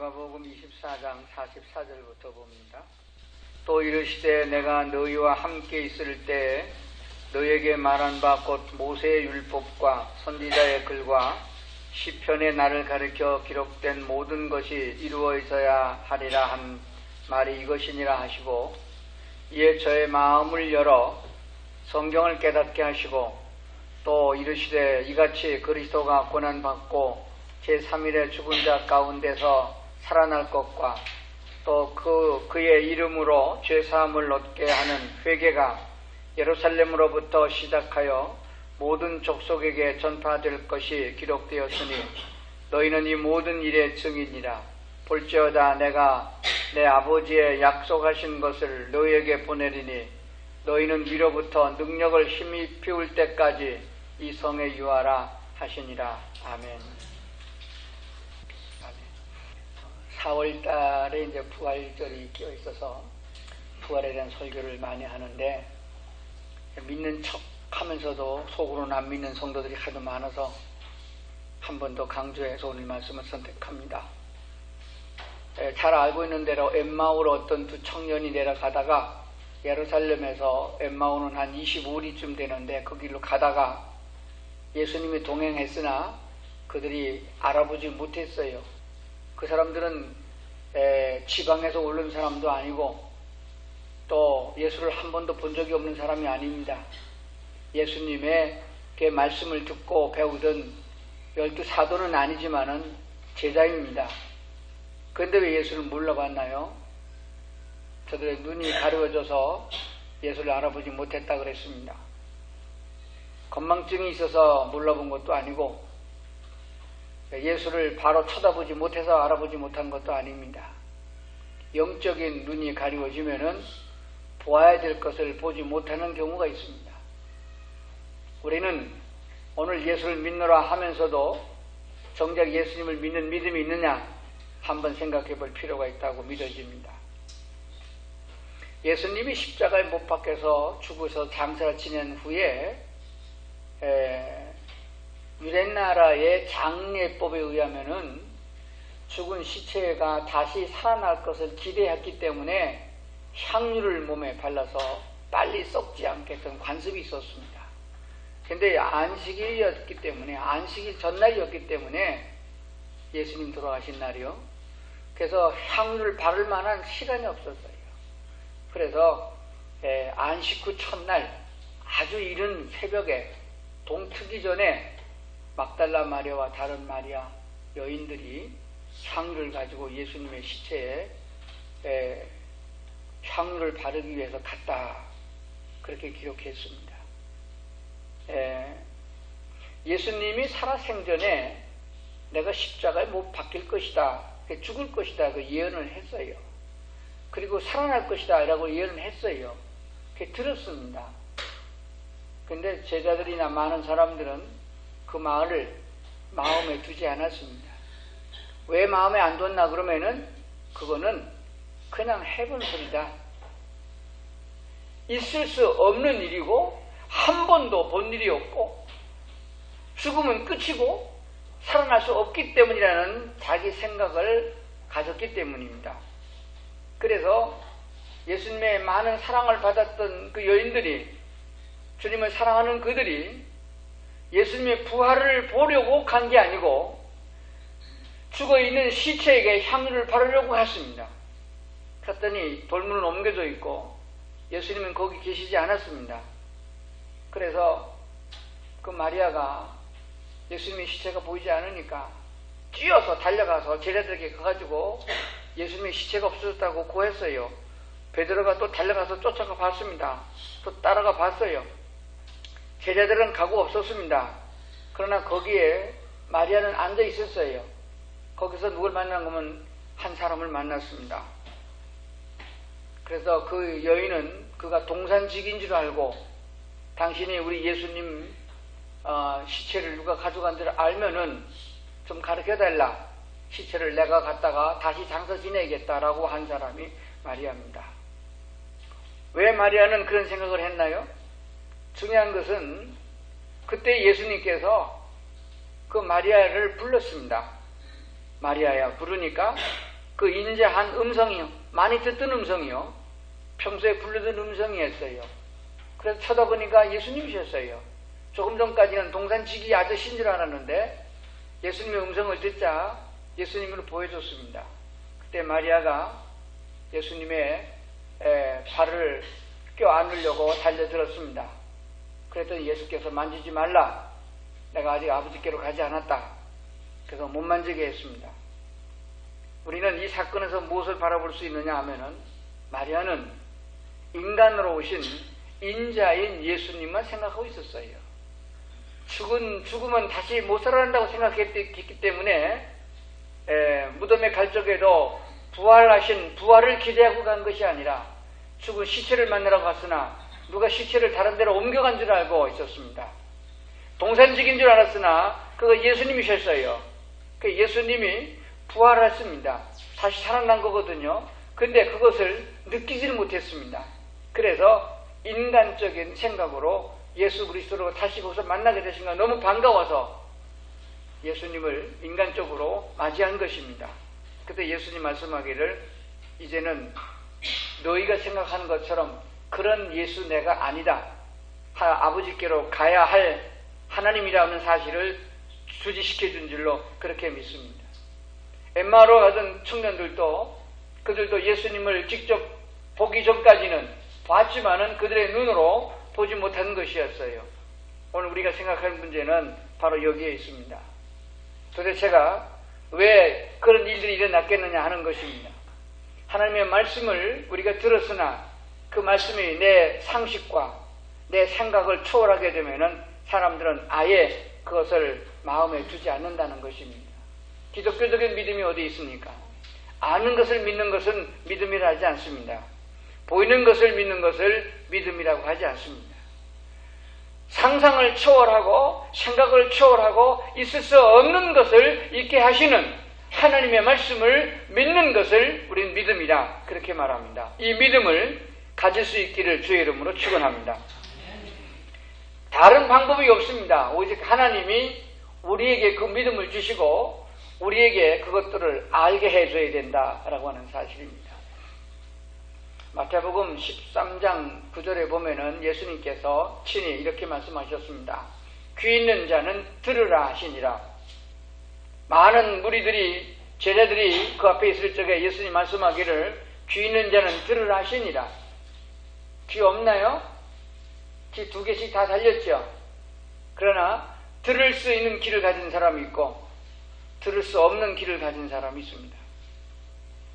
누가복음 24장 44절부터 봅니다. 또 이르시되 내가 너희와 함께 있을 때에 너희에게 말한 바 곧 모세의 율법과 선지자의 글과 시편의 나를 가리켜 기록된 모든 것이 이루어져야 하리라 한 말이 이것이니라 하시고, 이에 저의 마음을 열어 성경을 깨닫게 하시고, 또 이르시되 이같이 그리스도가 고난받고 제3일에 죽은 자 가운데서 살아날 것과 또 그의 이름으로 죄사함을 얻게 하는 회개가 예루살렘으로부터 시작하여 모든 족속에게 전파될 것이 기록되었으니 너희는 이 모든 일의 증인이라. 볼지어다 내가 내 아버지의 약속하신 것을 너희에게 보내리니 너희는 위로부터 능력을 힘이 피울 때까지 이 성에 유하라 하시니라. 아멘. 4월달에 이제 부활절이 끼어 있어서 부활에 대한 설교를 많이 하는데, 믿는 척 하면서도 속으로는 안 믿는 성도들이 하도 많아서 한 번 더 강조해서 오늘 말씀을 선택합니다. 잘 알고 있는 대로 엠마오로 어떤 두 청년이 내려가다가, 예루살렘에서 엠마오는 한 25리쯤 되는데 그 길로 가다가 예수님이 동행했으나 그들이 알아보지 못했어요. 그 사람들은 지방에서 오른 사람도 아니고 또 예수를 한 번도 본 적이 없는 사람이 아닙니다. 예수님의 말씀을 듣고 배우던 12사도는 아니지만은 제자입니다. 그런데 왜 예수를 몰라봤나요? 저들의 눈이 가려워져서 예수를 알아보지 못했다 그랬습니다. 건망증이 있어서 몰라본 것도 아니고 예수를 바로 쳐다보지 못해서 알아보지 못한 것도 아닙니다. 영적인 눈이 가리워지면은 보아야 될 것을 보지 못하는 경우가 있습니다. 우리는 오늘 예수를 믿노라 하면서도 정작 예수님을 믿는 믿음이 있느냐 한번 생각해 볼 필요가 있다고 믿어집니다. 예수님이 십자가에 못 박혀서 죽어서 장사를 지낸 후에 유대나라의 장례법에 의하면은 죽은 시체가 다시 살아날 것을 기대했기 때문에 향유를 몸에 발라서 빨리 썩지 않게 했던 관습이 있었습니다. 근데 안식일이었기 때문에, 안식일 전날이었기 때문에 예수님 돌아가신 날이요. 그래서 향유를 바를 만한 시간이 없었어요. 그래서 안식 후 첫날 아주 이른 새벽에 동트기 전에 막달라 마리아와 다른 마리아 여인들이 향유를 가지고 예수님의 시체에 향유를 바르기 위해서 갔다, 그렇게 기록했습니다. 예수님이 살아생전에 내가 십자가에 못 박힐 것이다, 죽을 것이다, 그 예언을 했어요. 그리고 살아날 것이다 라고 예언을 했어요. 들었습니다. 근데 제자들이나 많은 사람들은 그 말을 마음에 두지 않았습니다. 왜 마음에 안 뒀나 그러면은 그거는 그냥 해본 소리다, 있을 수 없는 일이고 한 번도 본 일이 없고 죽으면 끝이고 살아날 수 없기 때문이라는 자기 생각을 가졌기 때문입니다. 그래서 예수님의 많은 사랑을 받았던 그 여인들이, 주님을 사랑하는 그들이 예수님의 부활을 보려고 간 게 아니고 죽어있는 시체에게 향유를 바르려고 했습니다. 갔더니 돌문은 옮겨져 있고 예수님은 거기 계시지 않았습니다. 그래서 그 마리아가 예수님의 시체가 보이지 않으니까 뛰어서 달려가서 제자들에게 가가지고 예수님의 시체가 없어졌다고 고했어요. 베드로가 또 달려가서 쫓아가 봤습니다. 또 따라가 봤어요. 제자들은 가고 없었습니다. 그러나 거기에 마리아는 앉아 있었어요. 거기서 누굴 만난 거면 한 사람을 만났습니다. 그래서 그 여인은 그가 동산직인 줄 알고, 당신이 우리 예수님 시체를 누가 가져간 줄 알면은 좀 가르쳐달라, 시체를 내가 갖다가 다시 장사 지내야겠다라고 한 사람이 마리아입니다. 왜 마리아는 그런 생각을 했나요? 중요한 것은 그때 예수님께서 그 마리아를 불렀습니다. 마리아야 부르니까 그 인자한 음성이요. 많이 듣던 음성이요. 평소에 부르던 음성이었어요. 그래서 쳐다보니까 예수님이셨어요. 조금 전까지는 동산지기 아저씨인 줄 알았는데 예수님의 음성을 듣자 예수님을 보여줬습니다. 그때 마리아가 예수님의 발을 껴안으려고 달려들었습니다. 그랬더니 예수께서 만지지 말라. 내가 아직 아버지께로 가지 않았다. 그래서 못 만지게 했습니다. 우리는 이 사건에서 무엇을 바라볼 수 있느냐 하면은 마리아는 인간으로 오신 인자인 예수님만 생각하고 있었어요. 죽으면 다시 못 살아난다고 생각했기 때문에 무덤에 갈 적에도 부활을 기대하고 간 것이 아니라 죽은 시체를 만나러 갔으나 누가 시체를 다른 데로 옮겨간 줄 알고 있었습니다. 동산직인 줄 알았으나 그거 예수님이셨어요. 그 예수님이 부활했습니다. 다시 살아난 거거든요. 근데 그것을 느끼지를 못했습니다. 그래서 인간적인 생각으로 예수 그리스도로 다시 거기서 만나게 되신 건 너무 반가워서 예수님을 인간적으로 맞이한 것입니다. 그때 예수님 말씀하기를 이제는 너희가 생각하는 것처럼 그런 예수 내가 아니다. 아버지께로 가야 할 하나님이라는 사실을 주지시켜 준 줄로 그렇게 믿습니다. 엠마오로 가던 청년들도 그들도 예수님을 직접 보기 전까지는 봤지만은 그들의 눈으로 보지 못한 것이었어요. 오늘 우리가 생각할 문제는 바로 여기에 있습니다. 도대체가 왜 그런 일들이 일어났겠느냐 하는 것입니다. 하나님의 말씀을 우리가 들었으나 그 말씀이 내 상식과 내 생각을 초월하게 되면은 사람들은 아예 그것을 마음에 두지 않는다는 것입니다. 기독교적인 믿음이 어디 있습니까? 아는 것을 믿는 것은 믿음이라 하지 않습니다. 보이는 것을 믿는 것을 믿음이라고 하지 않습니다. 상상을 초월하고 생각을 초월하고 있을 수 없는 것을 있게 하시는 하나님의 말씀을 믿는 것을 우리는 믿음이라 그렇게 말합니다. 이 믿음을 가질 수 있기를 주의 이름으로 축원합니다. 다른 방법이 없습니다. 오직 하나님이 우리에게 그 믿음을 주시고 우리에게 그것들을 알게 해줘야 된다라고 하는 사실입니다. 마태복음 13장 9절에 보면은 예수님께서 친히 이렇게 말씀하셨습니다. 귀 있는 자는 들으라 하시니라. 많은 무리들이 제자들이 그 앞에 있을 적에 예수님 말씀하기를 귀 있는 자는 들으라 하시니라. 귀 없나요? 귀 2개씩 다 달렸죠. 그러나 들을 수 있는 귀를 가진 사람이 있고 들을 수 없는 귀를 가진 사람이 있습니다.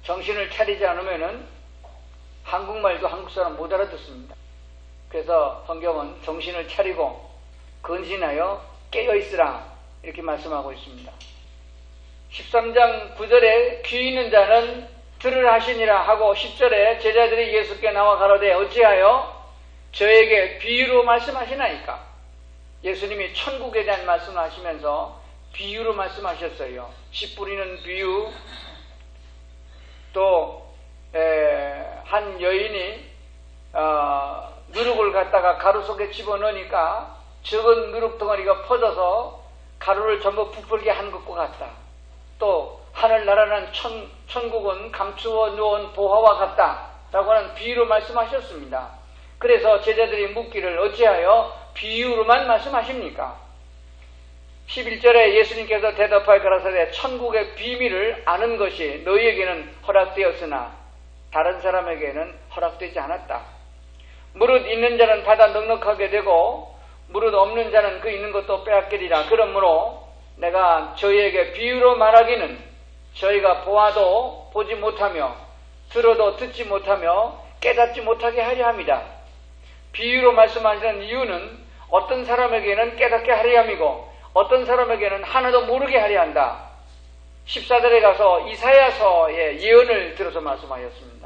정신을 차리지 않으면은 한국말도 한국 사람 못 알아듣습니다. 그래서 성경은 정신을 차리고 근신하여 깨어있으라 이렇게 말씀하고 있습니다. 13장 9절에 귀 있는 자는 들으라 하시니라 하고 10절에 제자들이 예수께 나와 가로되 어찌하여 저에게 비유로 말씀하시나이까. 예수님이 천국에 대한 말씀을 하시면서 비유로 말씀하셨어요. 씨 뿌리는 비유, 또 한 여인이 누룩을 갖다가 가루 속에 집어넣으니까 적은 누룩 덩어리가 퍼져서 가루를 전부 부풀게 한 것과 같다. 또 하늘나라는 천국은 감추어 놓은 보화와 같다 라고 하는 비유로 말씀하셨습니다. 그래서 제자들이 묻기를 어찌하여 비유로만 말씀하십니까? 11절에 예수님께서 대답하여 가라사대 천국의 비밀을 아는 것이 너희에게는 허락되었으나 다른 사람에게는 허락되지 않았다. 무릇 있는 자는 받아 넉넉하게 되고 무릇 없는 자는 그 있는 것도 빼앗기리라. 그러므로 내가 저희에게 비유로 말하기는 저희가 보아도 보지 못하며 들어도 듣지 못하며 깨닫지 못하게 하려 함이다. 비유로 말씀하시는 이유는 어떤 사람에게는 깨닫게 하려 함이고 어떤 사람에게는 하나도 모르게 하려 한다. 14절에 가서 이사야서의 예언을 들어서 말씀하셨습니다.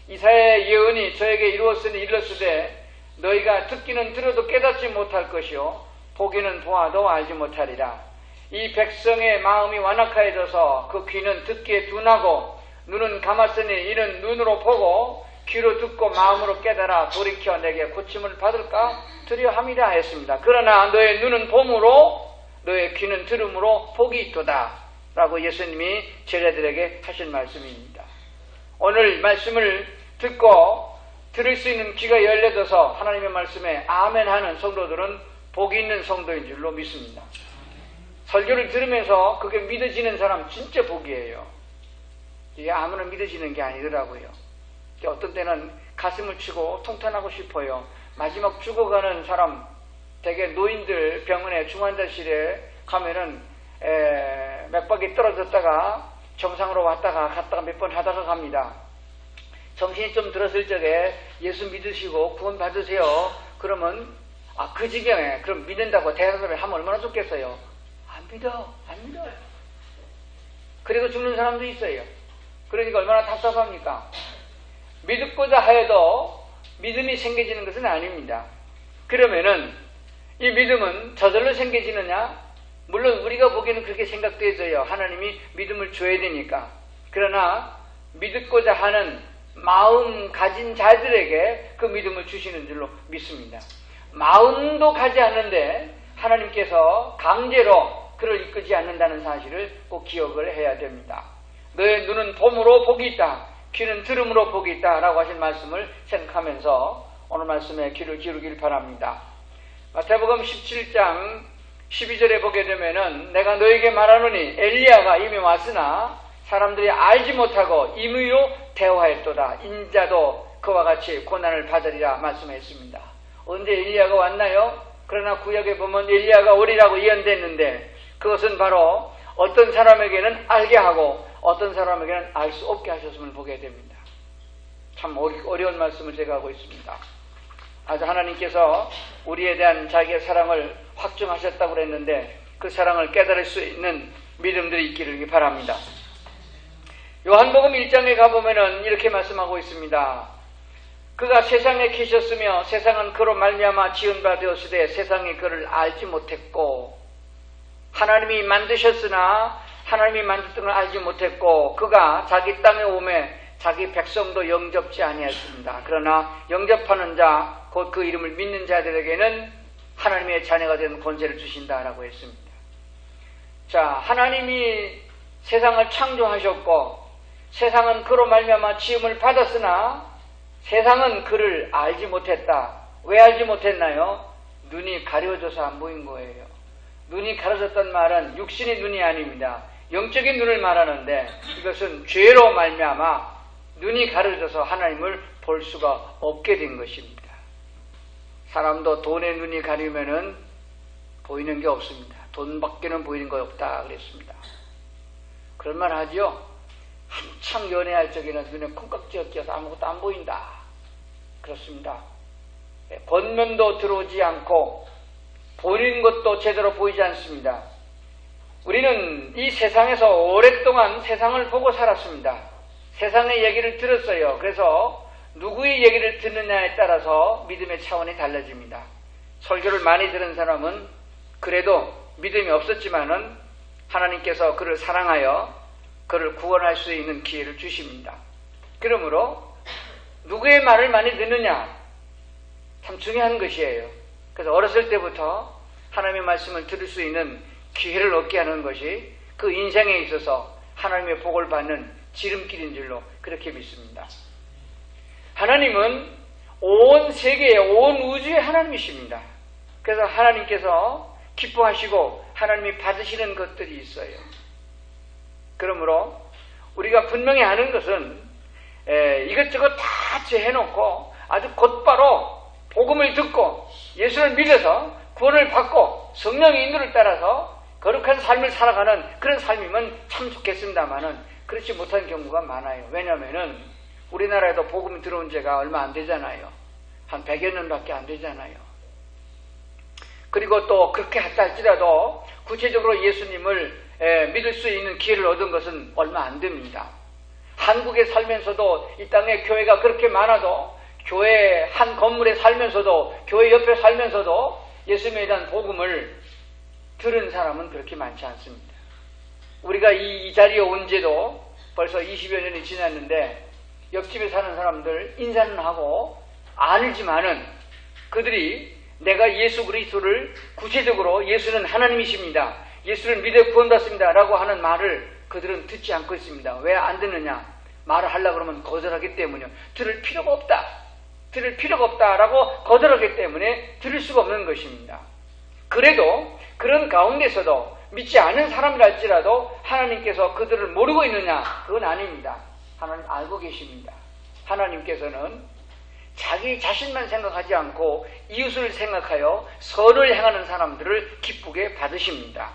이사야의 예언이 저에게 이루었으니 이르렀으되 너희가 듣기는 들어도 깨닫지 못할 것이요 보기는 보아도 알지 못하리라. 이 백성의 마음이 완악하여져서 그 귀는 듣기에 둔하고 눈은 감았으니 이는 눈으로 보고 귀로 듣고 마음으로 깨달아 돌이켜 내게 고침을 받을까 두려함이라 했습니다. 그러나 너의 눈은 봄으로 너의 귀는 들음으로 복이 있도다. 라고 예수님이 제자들에게 하신 말씀입니다. 오늘 말씀을 듣고 들을 수 있는 귀가 열려져서 하나님의 말씀에 아멘 하는 성도들은 복이 있는 성도인 줄로 믿습니다. 설교를 들으면서 그게 믿어지는 사람 진짜 복이에요. 이게 아무나 믿어지는 게 아니더라고요. 어떤 때는 가슴을 치고 통탄하고 싶어요. 마지막 죽어가는 사람, 대개 노인들 병원에 중환자실에 가면은 맥박이 떨어졌다가 정상으로 왔다가 갔다가 몇 번 하다가 갑니다. 정신이 좀 들었을 적에 예수 믿으시고 구원 받으세요. 그러면 그 지경에 그럼 믿는다고 대답을 하면 얼마나 좋겠어요. 안 믿어. 그리고 죽는 사람도 있어요. 그러니까 얼마나 답답합니까? 믿고자 하여도 믿음이 생겨지는 것은 아닙니다. 그러면은 이 믿음은 저절로 생겨지느냐? 물론 우리가 보기에는 그렇게 생각되어져요. 하나님이 믿음을 줘야 되니까. 그러나 믿고자 하는 마음 가진 자들에게 그 믿음을 주시는 줄로 믿습니다. 마음도 가지 않는데 하나님께서 강제로 그를 이끄지 않는다는 사실을 꼭 기억을 해야 됩니다. 너의 눈은 봄으로 복이 있다. 귀는 들음으로 복이 있다. 라고 하신 말씀을 생각하면서 오늘 말씀에 귀를 기울이길 바랍니다. 마태복음 17장 12절에 보게 되면은 내가 너에게 말하노니 엘리야가 이미 왔으나 사람들이 알지 못하고 임의로 대화했도다. 인자도 그와 같이 고난을 받으리라 말씀했습니다. 언제 엘리야가 왔나요? 그러나 구약에 보면 엘리야가 오리라고 예언됐는데 그것은 바로 어떤 사람에게는 알게 하고 어떤 사람에게는 알 수 없게 하셨음을 보게 됩니다. 참 어려운 말씀을 제가 하고 있습니다. 아주 하나님께서 우리에 대한 자기의 사랑을 확증하셨다고 그랬는데 그 사랑을 깨달을 수 있는 믿음들이 있기를 바랍니다. 요한복음 1장에 가보면은 이렇게 말씀하고 있습니다. 그가 세상에 계셨으며 세상은 그로 말미암아 지은 바 되었으되 세상이 그를 알지 못했고 하나님이 만드셨으나 하나님이 만든 걸 알지 못했고 그가 자기 땅에 오매 자기 백성도 영접지 아니했습니다. 그러나 영접하는 자 곧 그 이름을 믿는 자들에게는 하나님의 자녀가 되는 권세를 주신다라고 했습니다. 자, 하나님이 세상을 창조하셨고 세상은 그로 말미암아 지음을 받았으나 세상은 그를 알지 못했다. 왜 알지 못했나요? 눈이 가려져서 안 보인 거예요. 눈이 가려졌단 말은 육신의 눈이 아닙니다. 영적인 눈을 말하는데 이것은 죄로 말미암아 눈이 가려져서 하나님을 볼 수가 없게 된 것입니다. 사람도 돈의 눈이 가리면은 보이는 게 없습니다. 돈밖에는 보이는 거 없다 그랬습니다. 그럴만 하죠. 한참 연애할 적에는 눈에 콩깍지가 끼어서 아무것도 안 보인다. 그렇습니다. 권면도 들어오지 않고 보이는 것도 제대로 보이지 않습니다. 우리는 이 세상에서 오랫동안 세상을 보고 살았습니다. 세상의 얘기를 들었어요. 그래서 누구의 얘기를 듣느냐에 따라서 믿음의 차원이 달라집니다. 설교를 많이 들은 사람은 그래도 믿음이 없었지만은 하나님께서 그를 사랑하여 그를 구원할 수 있는 기회를 주십니다. 그러므로 누구의 말을 많이 듣느냐 참 중요한 것이에요. 그래서 어렸을 때부터 하나님의 말씀을 들을 수 있는 기회를 얻게 하는 것이 그 인생에 있어서 하나님의 복을 받는 지름길인 줄로 그렇게 믿습니다. 하나님은 온 세계의 온 우주의 하나님이십니다. 그래서 하나님께서 기뻐하시고 하나님이 받으시는 것들이 있어요. 그러므로 우리가 분명히 아는 것은 이것저것 다 제해놓고 아주 곧바로 복음을 듣고 예수를 믿어서 구원을 받고 성령의 인도를 따라서 거룩한 삶을 살아가는 그런 삶이면 참 좋겠습니다만은 그렇지 못한 경우가 많아요. 왜냐하면은 우리나라에도 복음이 들어온 지가 얼마 안 되잖아요. 한 100여 년밖에 안 되잖아요. 그리고 또 그렇게 했다 할지라도 구체적으로 예수님을 믿을 수 있는 기회를 얻은 것은 얼마 안 됩니다. 한국에 살면서도 이 땅에 교회가 그렇게 많아도 교회 한 건물에 살면서도 교회 옆에 살면서도 예수님에 대한 복음을 들은 사람은 그렇게 많지 않습니다. 우리가 이 자리에 온 지도 벌써 20여 년이 지났는데 옆집에 사는 사람들 인사는 하고 알지만은 그들이 내가 예수 그리스도를 구체적으로 예수는 하나님이십니다. 예수를 믿어 구원받습니다 라고 하는 말을 그들은 듣지 않고 있습니다. 왜 안 듣느냐? 말을 하려고 그러면 거절하기 때문이요. 들을 필요가 없다라고 거절하기 때문에 들을 수가 없는 것입니다. 그래도 그런 가운데서도 믿지 않은 사람이랄지라도 하나님께서 그들을 모르고 있느냐? 그건 아닙니다. 하나님 알고 계십니다. 하나님께서는 자기 자신만 생각하지 않고 이웃을 생각하여 선을 행하는 사람들을 기쁘게 받으십니다.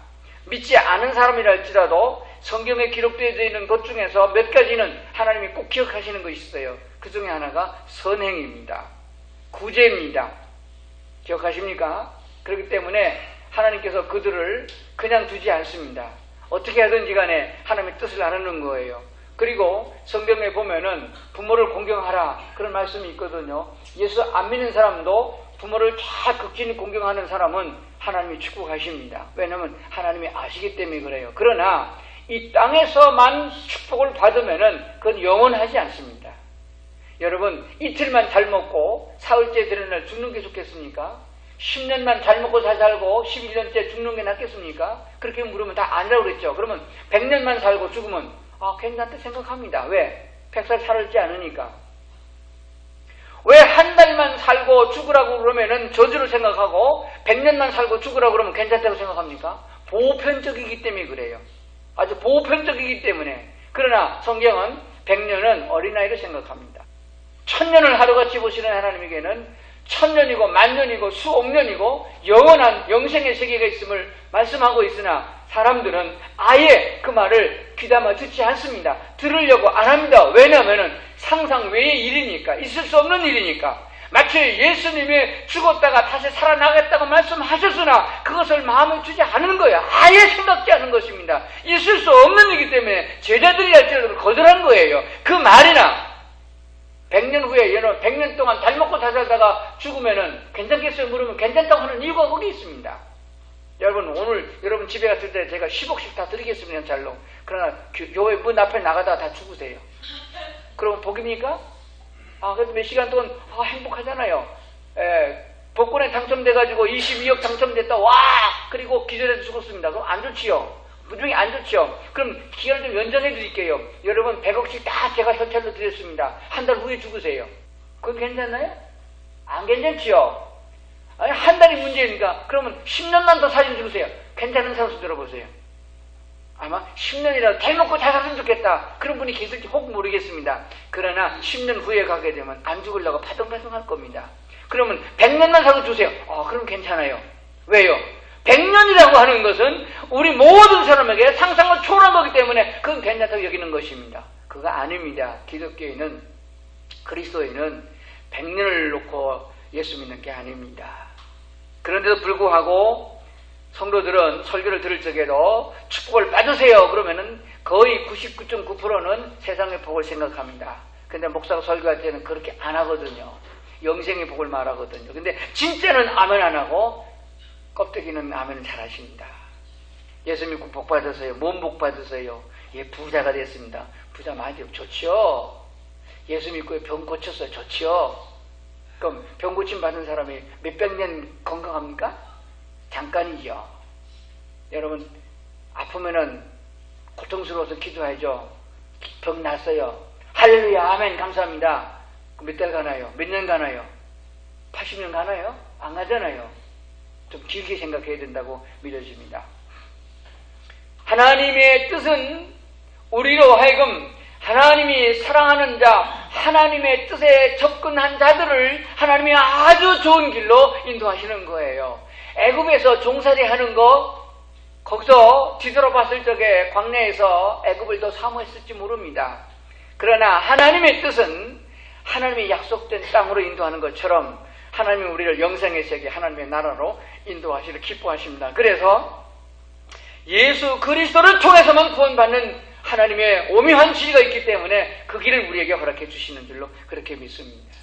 믿지 않은 사람이랄지라도 성경에 기록되어 있는 것 중에서 몇 가지는 하나님이 꼭 기억하시는 것이 있어요. 그 중에 하나가 선행입니다. 구제입니다. 기억하십니까? 그렇기 때문에 하나님께서 그들을 그냥 두지 않습니다. 어떻게 하든지 간에 하나님의 뜻을 나누는 거예요. 그리고 성경에 보면은 부모를 공경하라 그런 말씀이 있거든요. 예수 안 믿는 사람도 부모를 다 극진히 공경하는 사람은 하나님이 축복하십니다. 왜냐하면 하나님이 아시기 때문에 그래요. 그러나 이 땅에서만 축복을 받으면은 그건 영원하지 않습니다. 여러분, 이틀만 잘 먹고 사흘째 되는 날 죽는 게 좋겠습니까? 10년만 잘 먹고 잘 살고 11년째 죽는 게 낫겠습니까? 그렇게 물으면 다 아니라고 그랬죠. 그러면 100년만 살고 죽으면 괜찮다 생각합니다. 왜? 100살 살지 않으니까. 왜 한 달만 살고 죽으라고 그러면은 저주를 생각하고 100년만 살고 죽으라고 그러면 괜찮다고 생각합니까? 보편적이기 때문에 그래요. 아주 보편적이기 때문에. 그러나 성경은 100년은 어린아이를 생각합니다. 1000년을 하루같이 보시는 하나님에게는 1000년이고 만년이고 수억 년이고 영원한 영생의 세계가 있음을 말씀하고 있으나 사람들은 아예 그 말을 귀담아 듣지 않습니다. 들으려고 안 합니다. 왜냐하면 상상 외의 일이니까, 있을 수 없는 일이니까. 마치 예수님이 죽었다가 다시 살아나겠다고 말씀하셨으나 그것을 마음에 두지 않은 거예요. 아예 생각지 않은 것입니다. 있을 수 없는 일이기 때문에 제자들이 할지라도 거절한 거예요. 그 말이나 100년 후에 얘는 100년 동안 잘 먹고 잘 살다가 죽으면은 괜찮겠어요? 물으면 괜찮다고 하는 이유가 거기 있습니다. 여러분, 오늘 여러분 집에 갔을 때 제가 10억씩 다 드리겠습니다. 잘로. 그러나 교회 문 앞에 나가다가 다 죽으세요. 그러면 복입니까? 그래도 몇 시간 동안 행복하잖아요. 복권에 당첨돼가지고 22억 당첨됐다. 와! 그리고 기절해서 죽었습니다. 그럼 안 좋지요? 무중히 안 좋죠. 그럼 기간을 좀 연장해 드릴게요. 여러분 100억씩 다 제가 현찰로 드렸습니다. 한 달 후에 죽으세요. 그건 괜찮나요? 안 괜찮지요. 아니, 한 달이 문제니까 그러면 10년만 더 사진 죽으세요. 괜찮은 사람 들어보세요. 아마 10년이라도 잘 먹고 잘 살았으면 좋겠다. 그런 분이 계실지 혹 모르겠습니다. 그러나 10년 후에 가게 되면 안 죽으려고 파동파동 할 겁니다. 그러면 100년만 살고 주세요. 그럼 괜찮아요. 왜요? 100년이라고 하는 것은 우리 모든 사람에게 상상을 초월한 거기 때문에 그건 괜찮다고 여기는 것입니다. 그거 아닙니다. 기독교인은, 그리스도인은 100년을 놓고 예수 믿는 게 아닙니다. 그런데도 불구하고 성도들은 설교를 들을 적에도 축복을 받으세요 그러면은 거의 99.9%는 세상의 복을 생각합니다. 근데 목사가 설교할 때는 그렇게 안 하거든요. 영생의 복을 말하거든요. 근데 진짜는 아멘 안 하고 껍데기는 아멘을 잘 하십니다. 예수 믿고 복 받으세요. 뭔 복 받으세요? 부자가 됐습니다. 부자 많이 되면 좋지요. 예수 믿고 병 고쳤어요. 좋지요. 그럼 병 고침 받은 사람이 몇백 년 건강합니까? 잠깐이죠. 여러분, 아프면은 고통스러워서 기도하죠. 병 났어요. 할렐루야, 아멘, 감사합니다. 몇 달 가나요? 몇 년 가나요? 80년 가나요? 안 가잖아요. 좀 길게 생각해야 된다고 믿어집니다. 하나님의 뜻은 우리로 하여금 하나님이 사랑하는 자, 하나님의 뜻에 접근한 자들을 하나님이 아주 좋은 길로 인도하시는 거예요. 애굽에서 종살이 하는 거, 거기서 뒤돌아봤을 적에 광야에서 애굽을 더 사모했을지 모릅니다. 그러나 하나님의 뜻은 하나님의 약속된 땅으로 인도하는 것처럼 하나님이 우리를 영생의 세계, 하나님의 나라로 인도하시를 기뻐하십니다. 그래서 예수 그리스도를 통해서만 구원받는 하나님의 오묘한 지혜가 있기 때문에 그 길을 우리에게 허락해 주시는 줄로 그렇게 믿습니다.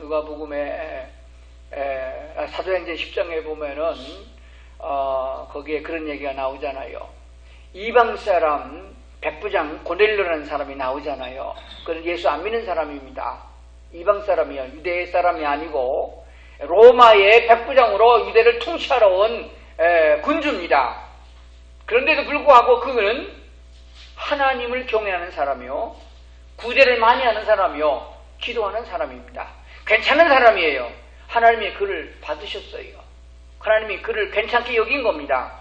누가복음에 사도행전 10장에 보면은 거기에 그런 얘기가 나오잖아요. 이방 사람 백부장 고넬료라는 사람이 나오잖아요. 그는 예수 안 믿는 사람입니다. 이방 사람이요, 유대 사람이 아니고 로마의 백부장으로 유대를 통치하러 온 군주입니다. 그런데도 불구하고 그는 하나님을 경외하는 사람이요, 구제를 많이 하는 사람이요, 기도하는 사람입니다. 괜찮은 사람이에요. 하나님이 그를 받으셨어요. 하나님이 그를 괜찮게 여긴 겁니다.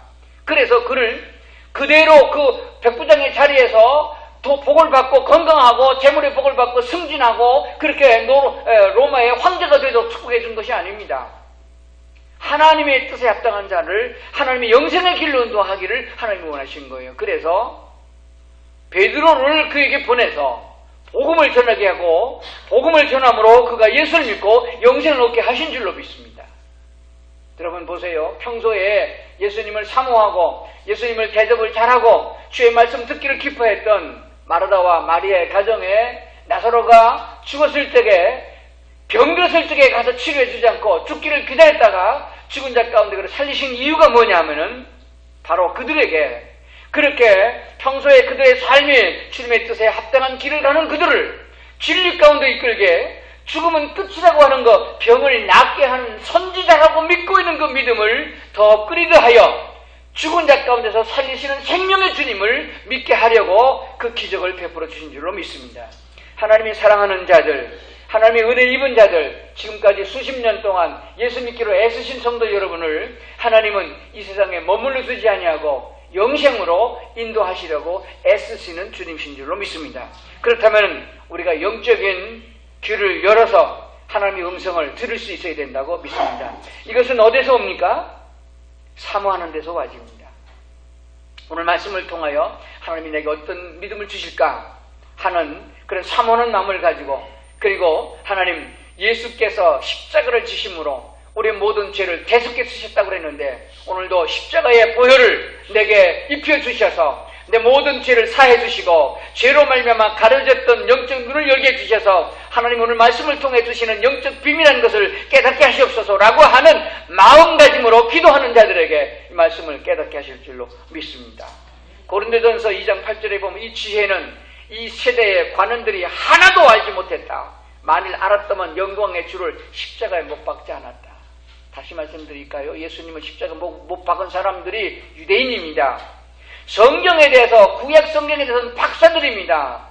그래서 그를 그대로 그 백부장의 자리에서 복을 받고 건강하고 재물의 복을 받고 승진하고 그렇게 로마의 황제가 되도록 축복해 준 것이 아닙니다. 하나님의 뜻에 합당한 자를 하나님의 영생의 길로 인도하기를 하나님이 원하신 거예요. 그래서 베드로를 그에게 보내서 복음을 전하게 하고 복음을 전함으로 그가 예수를 믿고 영생을 얻게 하신 줄로 믿습니다. 여러분 보세요. 평소에 예수님을 사모하고 예수님을 대접을 잘하고 주의 말씀 듣기를 기뻐했던 마르다와 마리아의 가정에 나사로가 죽었을 적에 병들었을 적에 가서 치료해 주지 않고 죽기를 기다렸다가 죽은 자 가운데 그를 살리신 이유가 뭐냐면은 바로 그들에게 그렇게 평소에 그들의 삶이 주님의 뜻에 합당한 길을 가는 그들을 진리 가운데 이끌게 죽음은 끝이라고 하는 것, 병을 낫게 하는 선지자라고 믿고 있는 그 믿음을 더 끌이더하여 죽은 자 가운데서 살리시는 생명의 주님을 믿게 하려고 그 기적을 베풀어 주신 줄로 믿습니다. 하나님이 사랑하는 자들, 하나님의 은혜 입은 자들, 지금까지 수십 년 동안 예수 믿기로 애쓰신 성도 여러분을 하나님은 이 세상에 머물러 두지 아니하고 영생으로 인도하시려고 애쓰시는 주님이신 줄로 믿습니다. 그렇다면 우리가 영적인 귀를 열어서 하나님의 음성을 들을 수 있어야 된다고 믿습니다. 이것은 어디서 옵니까? 사모하는 데서 와집니다. 오늘 말씀을 통하여 하나님이 내게 어떤 믿음을 주실까 하는 그런 사모하는 마음을 가지고, 그리고 하나님 예수께서 십자가를 지심으로 우리의 모든 죄를 대속해 쓰셨다고 그랬는데 오늘도 십자가의 보혈을 내게 입혀주셔서 내 모든 죄를 사해 주시고 죄로 말미암아 가려졌던 영적 눈을 열게 해주셔서 하나님 오늘 말씀을 통해 주시는 영적 비밀한 것을 깨닫게 하시옵소서라고 하는 마음가짐으로 기도하는 자들에게 이 말씀을 깨닫게 하실 줄로 믿습니다. 고린도전서 2장 8절에 보면 이 지혜는 이 세대의 관원들이 하나도 알지 못했다. 만일 알았다면 영광의 주를 십자가에 못 박지 않았다. 다시 말씀드릴까요? 예수님을 십자가 못 박은 사람들이 유대인입니다. 성경에 대해서, 구약 성경에 대해서는 박사들입니다.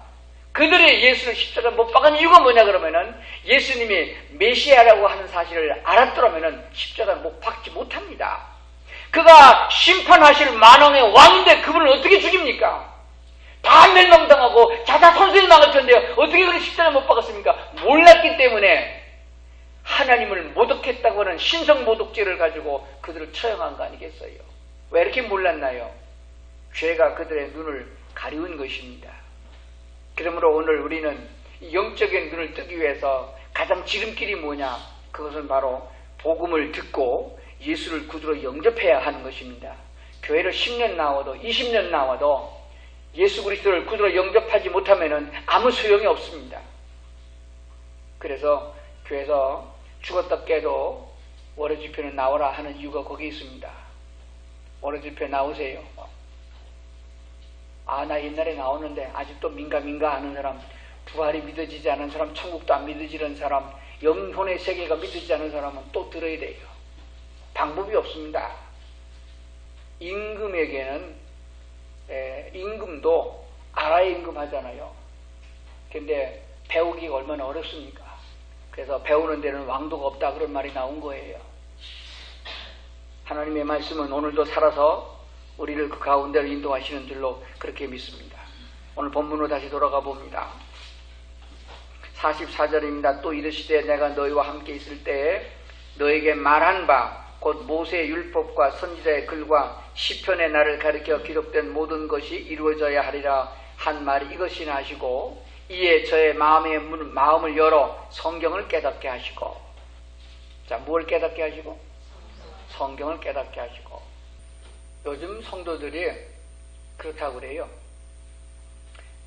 그들이 예수를 십자가 못 박은 이유가 뭐냐 그러면은 예수님이 메시아라고 하는 사실을 알았더라면은 십자가 못 박지 못합니다. 그가 심판하실 만왕의 왕인데 그분을 어떻게 죽입니까? 다 멸망당하고 자자손손이 망할 텐데요. 어떻게 그를 십자가 못 박았습니까? 몰랐기 때문에 하나님을 모독했다고 하는 신성모독죄를 가지고 그들을 처형한 거 아니겠어요? 왜 이렇게 몰랐나요? 죄가 그들의 눈을 가리운 것입니다. 그러므로 오늘 우리는 영적인 눈을 뜨기 위해서 가장 지름길이 뭐냐? 그것은 바로 복음을 듣고 예수를 구주로 영접해야 하는 것입니다. 교회를 10년 나와도 20년 나와도 예수 그리스도를 구주로 영접하지 못하면 아무 소용이 없습니다. 그래서 교회에서 죽었다 깨도 월요집회는 나오라 하는 이유가 거기 있습니다. 월요집회 나오세요. 나 옛날에 나오는데 아직도 민가 하는 사람, 부활이 믿어지지 않은 사람, 천국도 안 믿어지는 사람, 영혼의 세계가 믿어지지 않은 사람은 또 들어야 돼요. 방법이 없습니다. 임금에게는 임금도 알아야 임금하잖아요. 근데 배우기가 얼마나 어렵습니까? 그래서 배우는 데는 왕도가 없다 그런 말이 나온 거예요. 하나님의 말씀은 오늘도 살아서 우리를 그 가운데로 인도하시는 줄로 그렇게 믿습니다. 오늘 본문으로 다시 돌아가 봅니다. 44절입니다. 또 이르시되 내가 너희와 함께 있을 때에 너에게 말한 바 곧 모세의 율법과 선지자의 글과 시편의 나를 가리켜 기록된 모든 것이 이루어져야 하리라 한 말이 이것이나 하시고 이에 저의 마음을 열어 성경을 깨닫게 하시고, 자, 뭘 깨닫게 하시고? 성경을 깨닫게 하시고. 요즘 성도들이 그렇다고 그래요.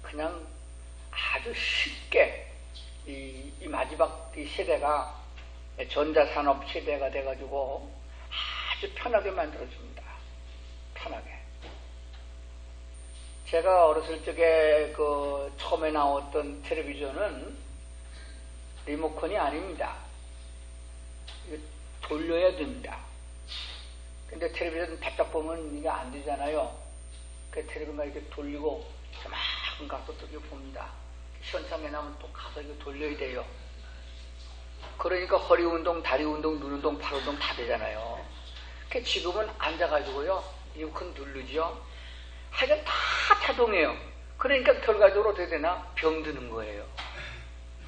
그냥 아주 쉽게 이 마지막 이 세대가 전자산업 세대가 돼가지고 아주 편하게 만들어줍니다. 편하게. 제가 어렸을 적에 그 처음에 나왔던 텔레비전은 리모컨이 아닙니다. 이거 돌려야 됩니다. 근데 텔레비전 바짝 보면 이게 안 되잖아요. 그 텔레비전가 이렇게 돌리고 저만큼 가서 또 이렇게 봅니다. 시원찮게 나면 또 가서 이거 돌려야 돼요. 그러니까 허리 운동, 다리 운동, 눈 운동, 팔 운동 다 되잖아요. 그 지금은 앉아가지고요, 이건 누르죠. 하여간 다 자동이에요. 그러니까 결과적으로 어떻게 되나? 병드는 거예요.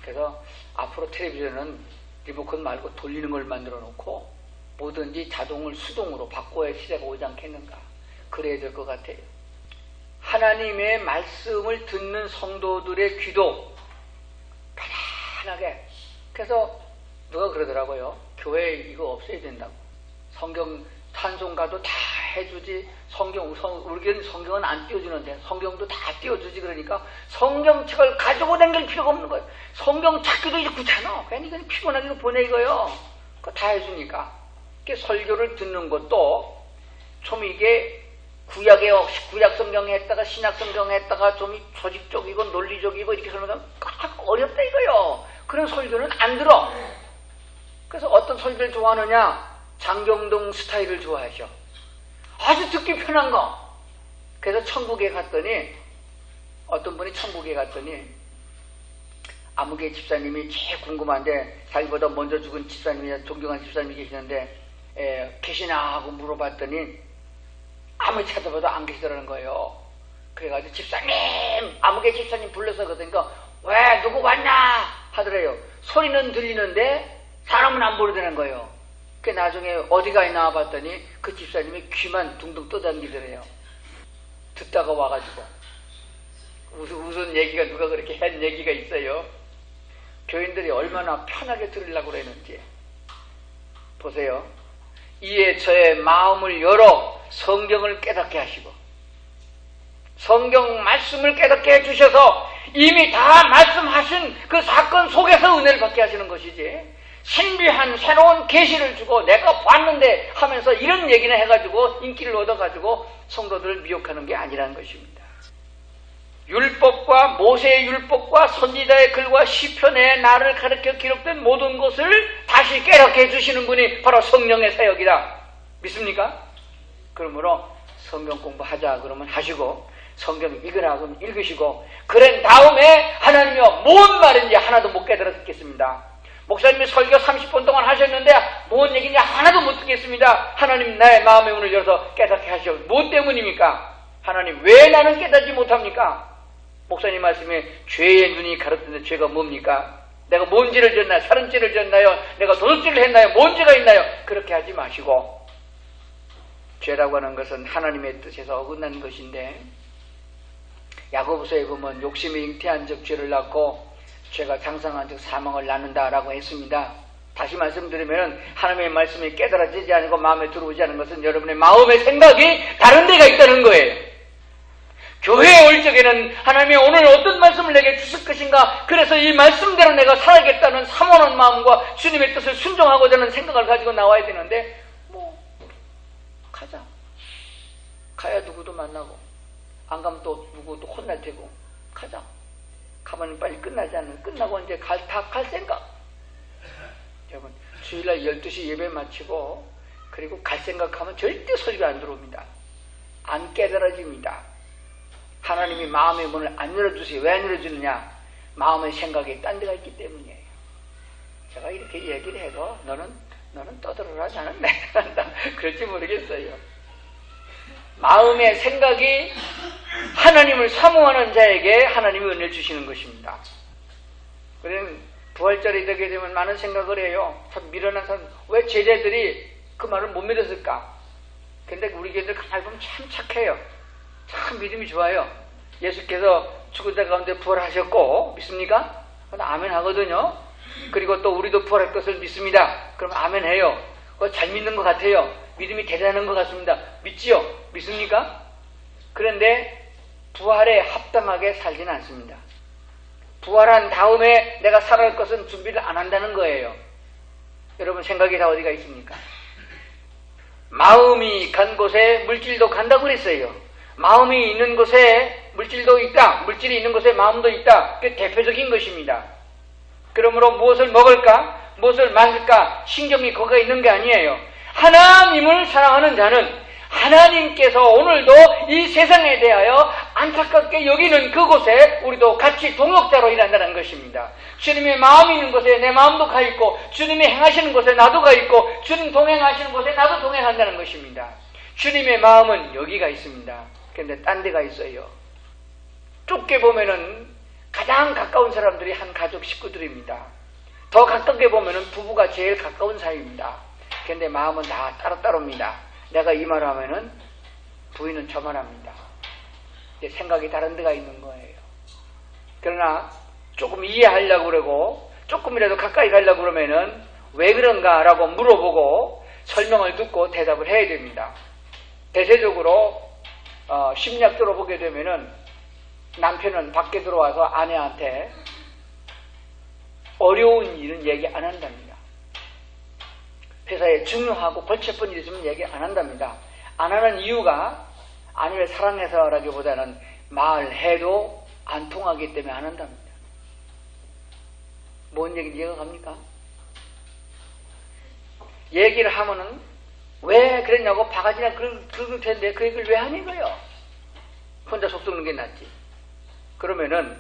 그래서 앞으로 텔레비전은 리모컨 말고 돌리는 걸 만들어 놓고 뭐든지 자동을 수동으로 바꿔야 시대가 오지 않겠는가. 그래야 될 것 같아요. 하나님의 말씀을 듣는 성도들의 귀도 편안하게. 그래서 누가 그러더라고요. 교회에 이거 없애야 된다고. 성경 찬송가도 다 해주지. 우리는 성경은 안 띄워주는데 성경도 다 띄워주지. 그러니까 성경책을 가지고 다닐 필요가 없는 거예요. 성경 찾기도 이제 귀찮아. 괜히 그냥 피곤하게 보내 이거요. 그거 다 해주니까. 설교를 듣는 것도 좀 이게 구약 성경에 했다가 신약 성경에 했다가 좀 조직적이고 논리적이고 이렇게 설명하면 어렵다 이거요. 그런 설교는 안 들어. 그래서 어떤 설교를 좋아하느냐? 장경동 스타일을 좋아하셔. 아주 듣기 편한 거. 그래서 천국에 갔더니 어떤 분이 천국에 갔더니 아무개 집사님이 제일 궁금한데 자기보다 먼저 죽은 집사님이 존경한 집사님이 계시는데 계시나 하고 물어봤더니 아무리 찾아봐도 안 계시더라는 거예요. 그래가지고 집사님, 아무개 집사님 불러서 그러니까 왜 누구 왔냐 하더래요. 소리는 들리는데 사람은 안 보이더라는 거예요. 그 나중에 어디가 있나 봤더니 그 집사님이 귀만 둥둥 떠당기더래요. 듣다가 와가지고 무슨 얘기가 누가 그렇게 한 얘기가 있어요. 교인들이 얼마나 편하게 들으려고 그랬는지 보세요. 이에 저의 마음을 열어 성경을 깨닫게 하시고 성경 말씀을 깨닫게 해주셔서 이미 다 말씀하신 그 사건 속에서 은혜를 받게 하시는 것이지, 신비한 새로운 계시를 주고 내가 봤는데 하면서 이런 얘기나 해가지고 인기를 얻어가지고 성도들을 미혹하는 게 아니라는 것입니다. 율법과 모세의 율법과 선지자의 글과 시편에 나를 가르쳐 기록된 모든 것을 다시 깨닫게 해주시는 분이 바로 성령의 사역이다. 믿습니까? 그러므로 성경 공부하자 그러면 하시고, 성경 읽으라 그러면 읽으시고, 그런 다음에 하나님이여 뭔 말인지 하나도 못 깨달아 듣겠습니다. 목사님이 설교 30분 동안 하셨는데 뭔 얘기인지 하나도 못 듣겠습니다. 하나님 나의 마음의 문을 열어서 깨닫게 하시오. 뭐 때문입니까? 하나님 왜 나는 깨닫지 못합니까? 목사님 말씀에 죄의 눈이 가르치는데 죄가 뭡니까? 내가 뭔 죄를 졌나요? 살인죄를 졌나요? 내가 도둑질을 했나요? 뭔 죄가 있나요? 그렇게 하지 마시고, 죄라고 하는 것은 하나님의 뜻에서 어긋난 것인데, 야고보서에 보면 욕심이 잉태한 즉 죄를 낳고 죄가 장성한 즉 사망을 낳는다라고 했습니다. 다시 말씀드리면 하나님의 말씀이 깨달아지지 않고 마음에 들어오지 않은 것은 여러분의 마음의 생각이 다른 데가 있다는 거예요. 교회에 올 적에는 하나님이 오늘 어떤 말씀을 내게 주실 것인가, 그래서 이 말씀대로 내가 살아야겠다는 사모하는 마음과 주님의 뜻을 순종하고자 하는 생각을 가지고 나와야 되는데, 가자. 가야 누구도 만나고, 안 가면 또 누구 또 혼날 테고, 가자. 가면 빨리 끝나지 않는, 끝나고 이제 다 갈 생각. 여러분, 주일날 12시 예배 마치고, 그리고 갈 생각하면 절대 설교 안 들어옵니다. 안 깨달아집니다. 하나님이 마음의 문을 안 열어주세요. 왜 안 열어주느냐? 마음의 생각이 딴 데가 있기 때문이에요. 제가 이렇게 얘기를 해도 너는 떠들어라, 나는 내가 한다. 그럴지 모르겠어요. 마음의 생각이 하나님을 사모하는 자에게 하나님이 은혜를 주시는 것입니다. 그러면 부활절이 되게 되면 많은 생각을 해요. 참 미련한 사람, 왜 제자들이 그 말을 못 믿었을까? 근데 우리 교인들 가만히 보면 참 착해요. 참 믿음이 좋아요. 예수께서 죽은 자 가운데 부활하셨고, 믿습니까? 아멘 하거든요. 그리고 또 우리도 부활할 것을 믿습니다. 그럼 아멘 해요. 잘 믿는 것 같아요. 믿음이 대단한 것 같습니다. 믿지요? 믿습니까? 그런데 부활에 합당하게 살지는 않습니다. 부활한 다음에 내가 살아갈 것은 준비를 안 한다는 거예요. 여러분 생각이 다 어디가 있습니까? 마음이 간 곳에 물질도 간다고 그랬어요. 마음이 있는 곳에 물질도 있다. 물질이 있는 곳에 마음도 있다. 그게 대표적인 것입니다. 그러므로 무엇을 먹을까? 무엇을 만들까? 신경이 거기가 있는 게 아니에요. 하나님을 사랑하는 자는 하나님께서 오늘도 이 세상에 대하여 안타깝게 여기는 그곳에 우리도 같이 동역자로 일한다는 것입니다. 주님의 마음이 있는 곳에 내 마음도 가 있고, 주님이 행하시는 곳에 나도 가 있고, 주님 동행하시는 곳에 나도 동행한다는 것입니다. 주님의 마음은 여기가 있습니다. 그런데 딴 데가 있어요. 좁게 보면은 가장 가까운 사람들이 한 가족 식구들입니다. 더 가깝게 보면은 부부가 제일 가까운 사이입니다. 그런데 마음은 다 따로따로입니다. 내가 이 말 하면은 부인은 저 말 합니다. 생각이 다른 데가 있는 거예요. 그러나 조금 이해하려고 그러고 조금이라도 가까이 가려고 그러면은 왜 그런가라고 물어보고 설명을 듣고 대답을 해야 됩니다. 대체적으로 심리학적으로 보게 되면은 남편은 밖에 들어와서 아내한테 어려운 일은 얘기 안 한답니다. 회사에 중요하고 골치 아픈 일이 있으면 얘기 안 한답니다. 안 하는 이유가 아내를 사랑해서라기보다는 말해도 안 통하기 때문에 안 한답니다. 뭔 얘기인지 이해가 갑니까? 얘기를 하면은 왜 그랬냐고 바가지나 긁을 텐데 그 얘기를 왜 하는 거예요? 혼자 속 썩는 게 낫지. 그러면은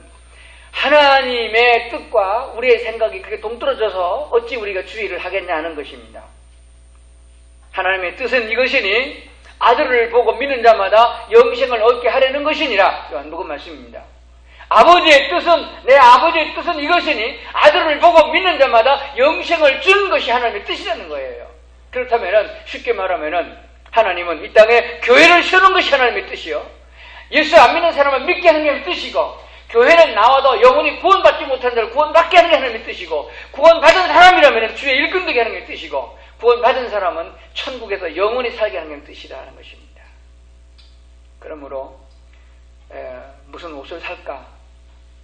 하나님의 뜻과 우리의 생각이 그렇게 동떨어져서 어찌 우리가 주의를 하겠냐는 것입니다. 하나님의 뜻은 이것이니 아들을 보고 믿는 자마다 영생을 얻게 하려는 것이니라. 요한복음 말씀입니다. 아버지의 뜻은, 내 아버지의 뜻은 이것이니 아들을 보고 믿는 자마다 영생을 주는 것이 하나님의 뜻이라는 거예요. 그렇다면 쉽게 말하면 하나님은 이 땅에 교회를 세우는 것이 하나님의 뜻이요, 예수 안 믿는 사람을 믿게 하는 게 뜻이고, 교회는 나와도 영혼이 구원받지 못한 자를 구원받게 하는 게 하나님의 뜻이고, 구원받은 사람이라면 주의 일꾼 되게 하는 게 뜻이고, 구원받은 사람은 천국에서 영원히 살게 하는 게 뜻이라는 것입니다. 그러므로 무슨 옷을 살까?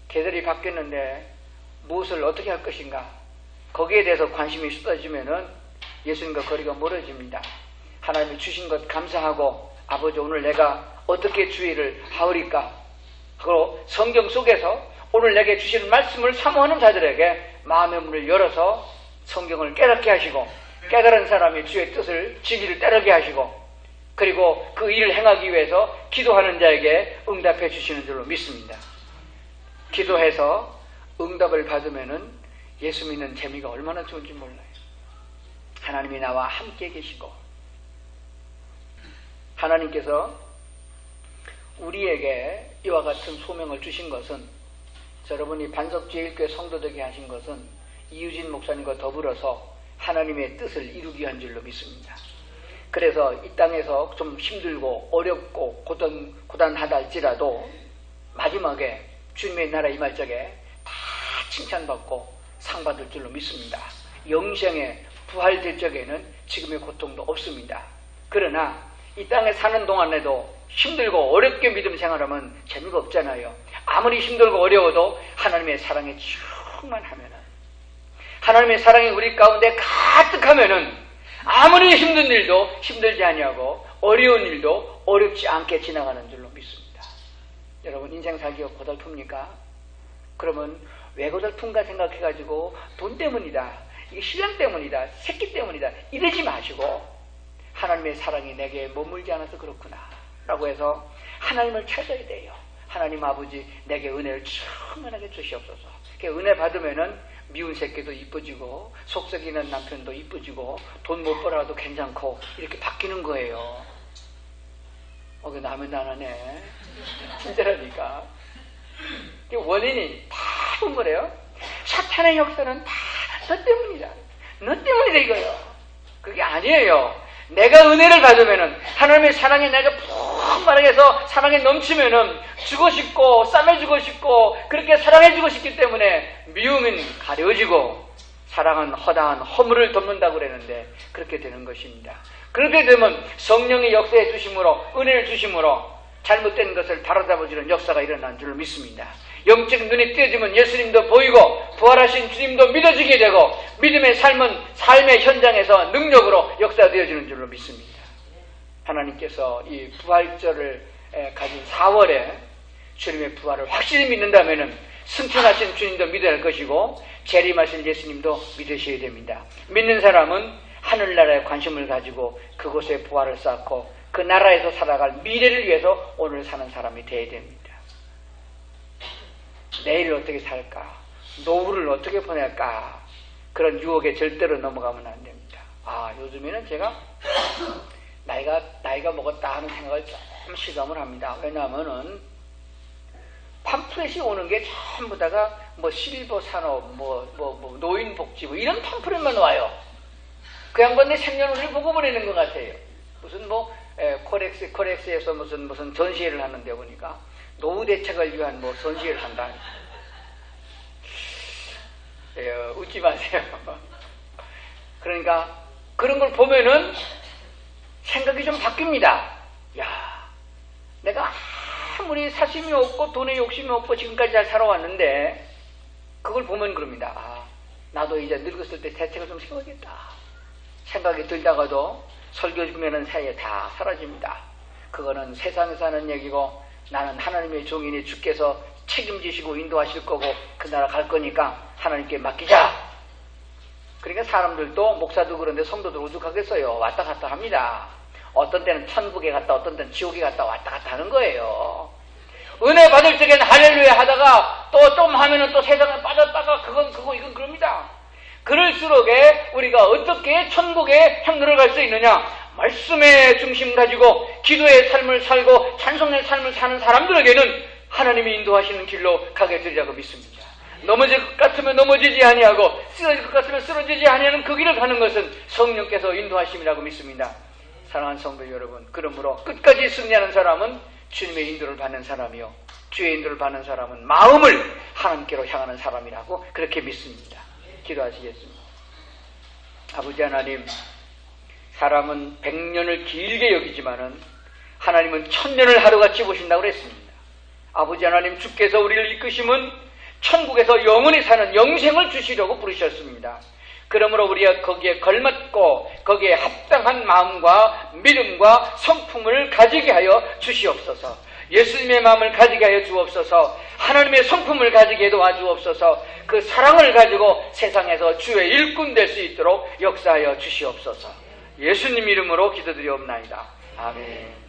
계절이 바뀌었는데 무엇을 어떻게 할 것인가? 거기에 대해서 관심이 쏟아지면은 예수님과 거리가 멀어집니다. 하나님이 주신 것 감사하고, 아버지 오늘 내가 어떻게 주의를 하오리까? 그리고 성경 속에서 오늘 내게 주시는 말씀을 사모하는 자들에게 마음의 문을 열어서 성경을 깨닫게 하시고, 깨달은 사람이 주의 뜻을 진리를 따르게 하시고, 그리고 그 일을 행하기 위해서 기도하는 자에게 응답해 주시는 줄로 믿습니다. 기도해서 응답을 받으면은 예수 믿는 재미가 얼마나 좋은지 몰라요. 하나님이 나와 함께 계시고, 하나님께서 우리에게 이와 같은 소명을 주신 것은, 여러분이 반석제일교회 성도 되게 하신 것은 이유진 목사님과 더불어서 하나님의 뜻을 이루기 위한 줄로 믿습니다. 그래서 이 땅에서 좀 힘들고 어렵고 고단하다 할지라도 마지막에 주님의 나라 임할 적에 다 칭찬받고 상 받을 줄로 믿습니다. 영생에 부활될 적에는 지금의 고통도 없습니다. 그러나 이 땅에 사는 동안에도 힘들고 어렵게 믿음 생활하면 재미가 없잖아요. 아무리 힘들고 어려워도 하나님의 사랑에 충만하면은, 하나님의 사랑이 우리 가운데 가득하면은 아무리 힘든 일도 힘들지 아니하고 어려운 일도 어렵지 않게 지나가는 줄로 믿습니다. 여러분, 인생 살기가 고달픕니까? 그러면 왜 고달픈가 생각해가지고 돈 때문이다, 이게 신랑 때문이다, 새끼 때문이다 이러지 마시고, 하나님의 사랑이 내게 머물지 않아서 그렇구나 라고 해서 하나님을 찾아야 돼요. 하나님 아버지 내게 은혜를 충만하게 주시옵소서. 은혜 받으면은 미운 새끼도 이뻐지고 속썩이는 남편도 이뻐지고 돈 못 벌어도 괜찮고 이렇게 바뀌는 거예요. 그 남의 나라네. 진짜라니까. 원인이 다 본 거래요. 사탄의 역사는 다 너 때문이다. 너 때문이다 이거예요. 그게 아니에요. 내가 은혜를 받으면은, 하나님의 사랑이 내가 풍만하게 해서 사랑에 넘치면은 주고 싶고 싸매주고 싶고 그렇게 사랑해주고 싶기 때문에 미움은 가려지고 사랑은 허다한 허물을 덮는다고 그랬는데 그렇게 되는 것입니다. 그렇게 되면 성령의 역사해 주심으로, 은혜를 주심으로 잘못된 것을 바로잡아주는 역사가 일어난 줄 믿습니다. 영적 눈이 띄어지면 예수님도 보이고 부활하신 주님도 믿어지게 되고 믿음의 삶은 삶의 현장에서 능력으로 역사되어지는 줄로 믿습니다. 하나님께서 이 부활절을 가진 4월에 주님의 부활을 확실히 믿는다면 승천하신 주님도 믿어야 할 것이고 재림하신 예수님도 믿으셔야 됩니다. 믿는 사람은 하늘나라에 관심을 가지고 그곳에 부활을 쌓고 그 나라에서 살아갈 미래를 위해서 오늘 사는 사람이 되어야 됩니다. 내일을 어떻게 살까? 노후를 어떻게 보낼까? 그런 유혹에 절대로 넘어가면 안 됩니다. 요즘에는 제가 나이가 먹었다 하는 생각을 좀 실감을 합니다. 왜냐하면은 팜플렛이 오는 게 전부 다가 실버 산업, 노인 복지, 이런 팜플렛만 와요. 그 양반의 생년월일 보고 보내는 것 같아요. 무슨 코렉스에서 무슨 전시회를 하는데 보니까 노후 대책을 위한 전시회를 한다. 웃지 마세요. 그러니까 그런 걸 보면은 생각이 좀 바뀝니다. 내가 아무리 사심이 없고 돈에 욕심이 없고 지금까지 잘 살아왔는데 그걸 보면 그럽니다. 나도 이제 늙었을 때 대책을 좀 세워야겠다 생각이 들다가도 설교 주면은 사이에 다 사라집니다. 그거는 세상에서 하는 얘기고 나는 하나님의 종이니 주께서 책임지시고 인도하실 거고 그 나라 갈 거니까 하나님께 맡기자. 그러니까 사람들도 목사도 그런데 성도도 오죽하겠어요. 왔다 갔다 합니다. 어떤 때는 천국에 갔다 어떤 때는 지옥에 갔다 왔다 갔다 하는 거예요. 은혜 받을 적엔 할렐루야 하다가 또 좀 하면은 또 세상에 빠졌다가 이건 그럽니다. 그럴수록에 우리가 어떻게 천국의 향로를 갈 수 있느냐? 말씀의 중심 가지고 기도의 삶을 살고 찬송의 삶을 사는 사람들에게는 하나님이 인도하시는 길로 가게 되리라고 믿습니다. 넘어질 것 같으면 넘어지지 아니하고 쓰러질 것 같으면 쓰러지지 아니하는 그 길을 가는 것은 성령께서 인도하심이라고 믿습니다. 사랑하는 성도 여러분, 그러므로 끝까지 승리하는 사람은 주님의 인도를 받는 사람이요, 주의 인도를 받는 사람은 마음을 하나님께로 향하는 사람이라고 그렇게 믿습니다. 기도하시겠습니다. 아버지 하나님, 사람은 100년을 길게 여기지만은 하나님은 1000년을 하루같이 보신다고 그랬습니다. 아버지 하나님, 주께서 우리를 이끄심은 천국에서 영원히 사는 영생을 주시려고 부르셨습니다. 그러므로 우리가 거기에 걸맞고 거기에 합당한 마음과 믿음과 성품을 가지게 하여 주시옵소서. 예수님의 마음을 가지게 하여 주옵소서. 하나님의 성품을 가지게 도와주옵소서. 그 사랑을 가지고 세상에서 주의 일꾼 될 수 있도록 역사하여 주시옵소서. 예수님 이름으로 기도드리옵나이다. 아멘.